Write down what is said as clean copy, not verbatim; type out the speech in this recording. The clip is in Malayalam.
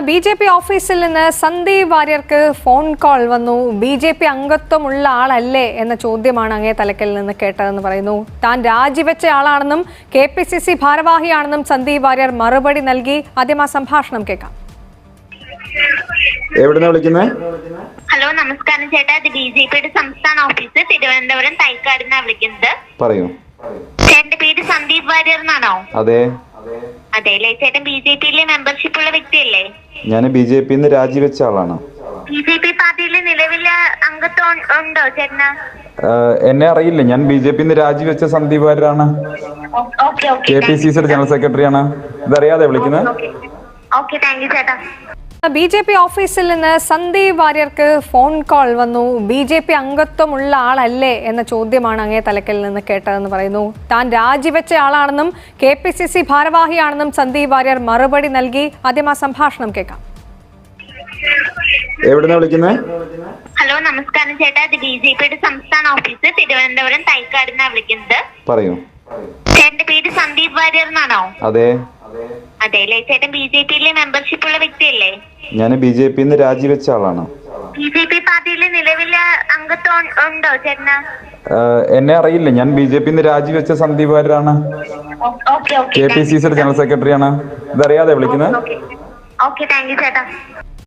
ബി.ജെ.പി. ഓഫീസിൽ നിന്ന് സന്ദീപ് വാര്യർക്ക് ഫോൺ കോൾ വന്നു. ബി.ജെ.പി. അംഗത്വമുള്ള ആളല്ലേ എന്ന ചോദ്യമാണ് അങ്ങേ തലക്കൽ നിന്ന് കേട്ടതെന്ന് പറയുന്നു. താൻ രാജിവെച്ച ആളാണെന്നും കെ.പി.സി.സി. ഭാരവാഹിയാണെന്നും സന്ദീപ് വാര്യർ മറുപടി നൽകി. ആദ്യം ആ സംഭാഷണം കേൾക്കാം. ഹലോ, നമസ്കാരം ചേട്ടാ. ഇത് ബി.ജെ.പിയുടെ സംസ്ഥാന ഓഫീസ് തിരുവനന്തപുരം തൈക്കാടിനാണ് വിളിക്കുന്നത്. പറയൂ. ചേട്ടന്റെ പേര് സന്ദീപ് വാര്യർ എന്നാണോ? അതെ. അതെല്ലേ. ചേട്ടൻ ബി.ജെ.പിയിലെ മെമ്പർഷിപ്പ് ഉള്ള വ്യക്തിയല്ലേ? ഞാൻ ബി.ജെ.പി. രാജിവെച്ച ആളാണ്. ബി.ജെ.പി. പാർട്ടിയിലെ നിലവിലെ അംഗത്വം ഉണ്ടോ ചേട്ടന്? എന്നെ അറിയില്ല. ഞാൻ ബി.ജെ.പി. രാജിവെച്ച സന്ദീപ് വാര്യരാണ്. കെ.പി.സി.സിയുടെ ജനറൽ സെക്രട്ടറിയാണ്. ഇതറിയാതെ വിളിക്കുന്നത്. ഓക്കെ, താങ്ക് യു ചേട്ടാ. ബി.ജെ.പി. ഓഫീസിൽ നിന്ന് സന്ദീപ് വാര്യർക്ക് ഫോൺ കോൾ വന്നു. ബി.ജെ.പി. അംഗത്വമുള്ള ആളല്ലേ എന്ന ചോദ്യമാണ് അങ്ങേ തലക്കൽ നിന്ന് കേട്ടതെന്ന് പറയുന്നു. താൻ രാജിവെച്ച ആളാണെന്നും കെ.പി.സി.സി. ഭാരവാഹിയാണെന്നും സന്ദീപ് വാര്യർ മറുപടി നൽകി. ആദ്യം ആ സംഭാഷണം കേൾക്കാം. ഹലോ, നമസ്കാരം ചേട്ടാ. ഇത് ബി.ജെ.പിയുടെ സംസ്ഥാന ഓഫീസ് തിരുവനന്തപുരം തൈക്കാടിനാണ് വിളിക്കുന്നത്. പറയൂ. ചേട്ടന്റെ പേര് സന്ദീപ് വാര്യർ എന്നാണോ? അതെ. അതെല്ലേ. ചേട്ടൻ ബി.ജെ.പിയിലെ മെമ്പർഷിപ്പ് ഉള്ള വ്യക്തിയല്ലേ? ഞാൻ ബി.ജെ.പി. രാജിവെച്ച ആളാണ്. ബി.ജെ.പി. പാർട്ടിയിലെ നിലവിലെ അംഗത്വം ഉണ്ടോ ചേട്ടന്? എന്നെ അറിയില്ല. ഞാൻ ബി.ജെ.പി. രാജിവെച്ച സന്ദീപ് വാര്യരാണ്. കെ.പി.സി.സിയുടെ ജനറൽ സെക്രട്ടറിയാണ്. ഇതറിയാതെ വിളിക്കുന്നത്. ഓക്കെ, താങ്ക് യു ചേട്ടാ.